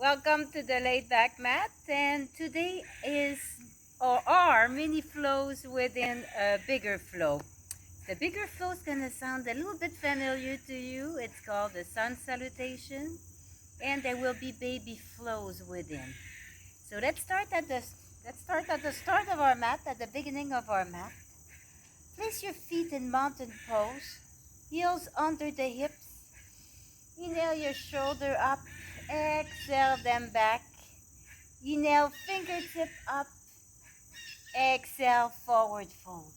Welcome to the laid back mat, and today is or are mini flows within a bigger flow. The bigger flow is gonna sound a little bit familiar to you. It's called the sun salutation, and there will be baby flows within. So let's start at the start of our mat, at the beginning of our mat. Place your feet in mountain pose, heels under the hips. Inhale your shoulder up, exhale them back. Inhale, fingertip up, exhale, forward fold.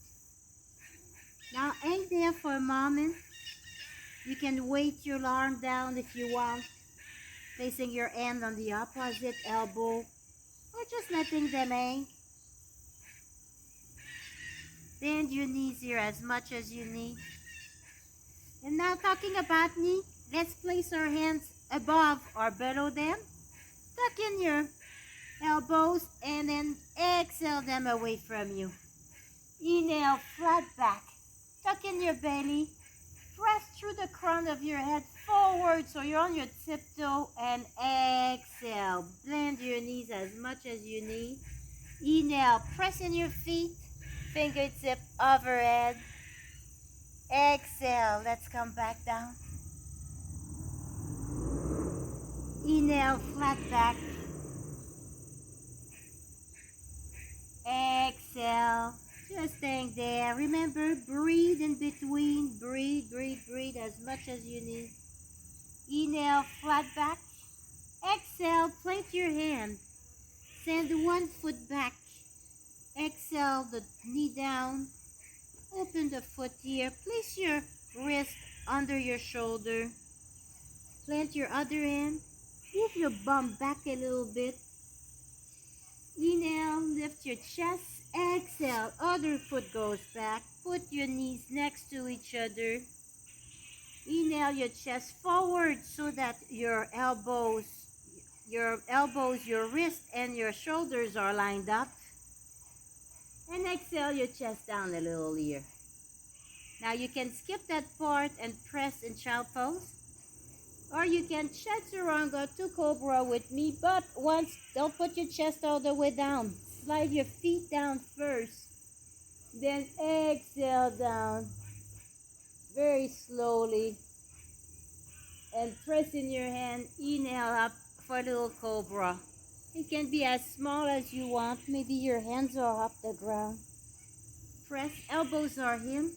Now hang there for a moment. You can weight your arm down if you want, placing your hand on the opposite elbow, or just letting them hang. Bend your knees here as much as you need. And now talking about knee, let's place our hands above or below them. Tuck in your elbows and then exhale them away from you. Inhale, flat back. Tuck in your belly. Press through the crown of your head forward so you're on your tiptoe, and exhale. Blend your knees as much as you need. Inhale, press in your feet. Fingertip overhead. Exhale, let's come back down. Inhale, flat back. Exhale, just staying there. Remember, breathe in between. Breathe, breathe, breathe as much as you need. Inhale, flat back. Exhale, plant your hand. Send one foot back. Exhale, the knee down. Open the foot here. Place your wrist under your shoulder. Plant your other hand. Move your bum back a little bit. Inhale, lift your chest. Exhale, other foot goes back. Put your knees next to each other. Inhale your chest forward so that your elbows, your wrist, and your shoulders are lined up. And exhale your chest down a little here. Now you can skip that part and press in child pose. Or you can chaturanga to cobra with me, but don't put your chest all the way down. Slide your feet down first. Then exhale down very slowly. And press in your hand, inhale up for a little cobra. It can be as small as you want. Maybe your hands are up the ground. Press, elbows are in.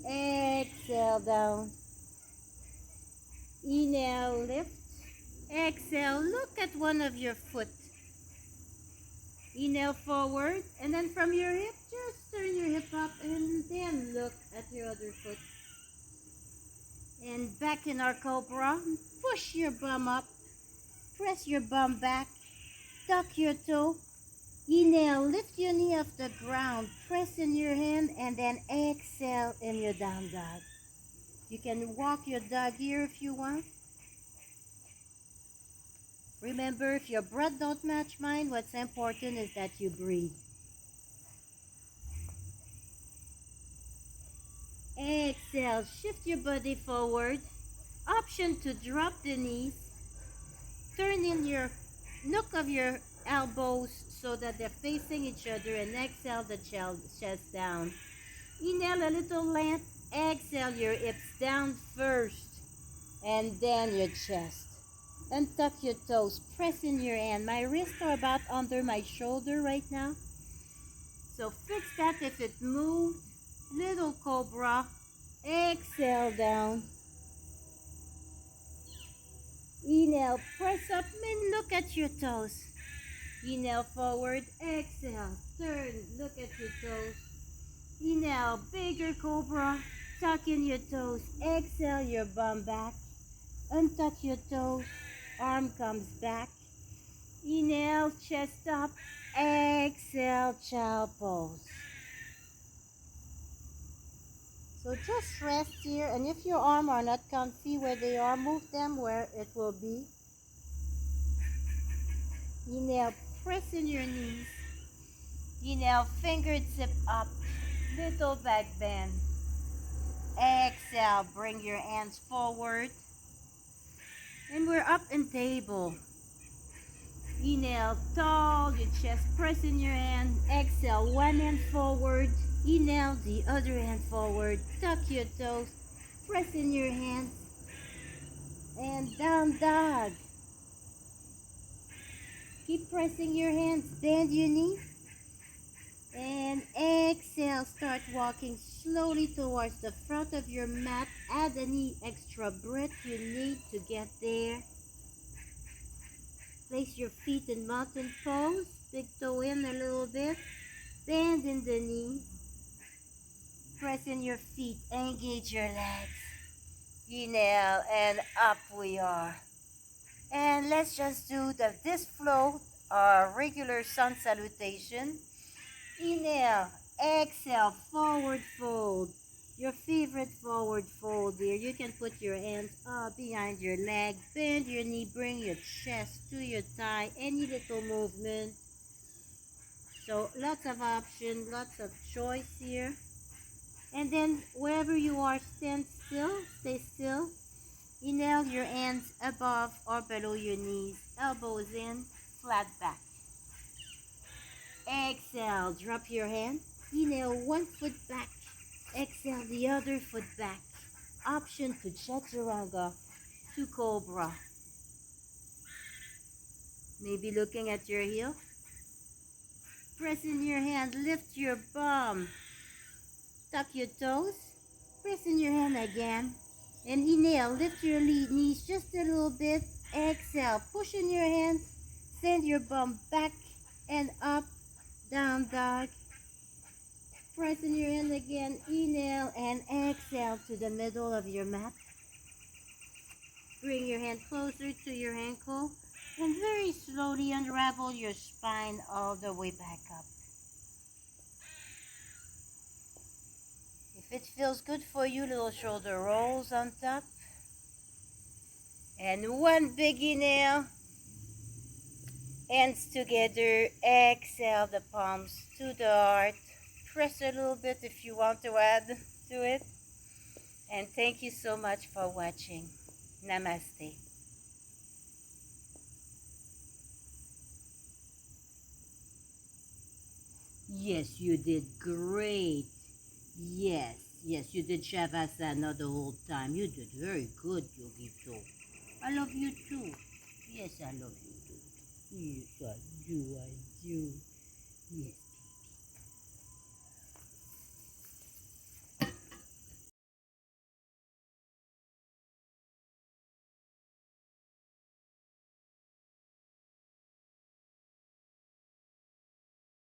Exhale down. Inhale, lift. Exhale, look at one of your foot. Inhale forward, and then from your hip, just turn your hip up and then look at your other foot. And back in our cobra, push your bum up. Press your bum back. Tuck your toe. Inhale, lift your knee off the ground. Press in your hand and then exhale in your down dog. You can walk your dog here if you want. Remember, if your breath don't match mine, what's important is that you breathe. Exhale, shift your body forward. Option to drop the knees. Turn in your nook of your elbows so that they're facing each other, and exhale the chest down. Inhale a little length. Exhale your hips down first, and then your chest. Untuck your toes. Press in your hand. My wrists are about under my shoulder right now. So fix that if it moved. Little cobra. Exhale down. Inhale, press up and look at your toes. Inhale forward. Exhale. Turn. Look at your toes. Inhale, bigger cobra. Tuck in your toes. Exhale your bum back. Untuck your toes. Arm comes back. Inhale, chest up. Exhale, child pose. So just rest here, and if your arms are not comfy where they are, move them where it will be. Inhale, press in your knees. Inhale, fingertip up. Little back bend. Exhale, bring your hands forward. And we're up in table. Inhale, tall, your chest press in your hand. Exhale, one hand forward. Inhale, the other hand forward. Tuck your toes, press in your hands. And down dog. Keep pressing your hands, bend your knees. And exhale, start walking slowly towards the front of your mat. Add any extra breath you need to get there. Place your feet in mountain pose. Big toe in a little bit. Bend in the knees. Press in your feet. Engage your legs. Inhale and up we are. And let's just do this flow, our regular sun salutation. Inhale, exhale, forward fold. Your favorite forward fold here. You can put your hands up behind your leg. Bend your knee, bring your chest to your thigh. Any little movement. So lots of options, lots of choice here. And then wherever you are, stand still, stay still. Inhale your hands above or below your knees. Elbows in, flat back. Exhale, drop your hand. Inhale, one foot back. Exhale, the other foot back. Option to chaturanga, to cobra. Maybe looking at your heel. Press in your hand, lift your bum. Tuck your toes. Press in your hand again. And inhale, lift your knees just a little bit. Exhale, push in your hands. Send your bum back and up, down dog. Press in your hand again. Inhale and exhale to the middle of your mat. Bring your hand closer to your ankle. And very slowly unravel your spine all the way back up. If it feels good for you, little shoulder rolls on top. And one big inhale. Hands together. Exhale the palms to the heart. Press a little bit if you want to add to it. And thank you so much for watching. Namaste. Yes, you did great. Yes, you did Shavasana the whole time. You did very good, Yogito. I love you too. Yes, I love you too. Yes, I do. Yes.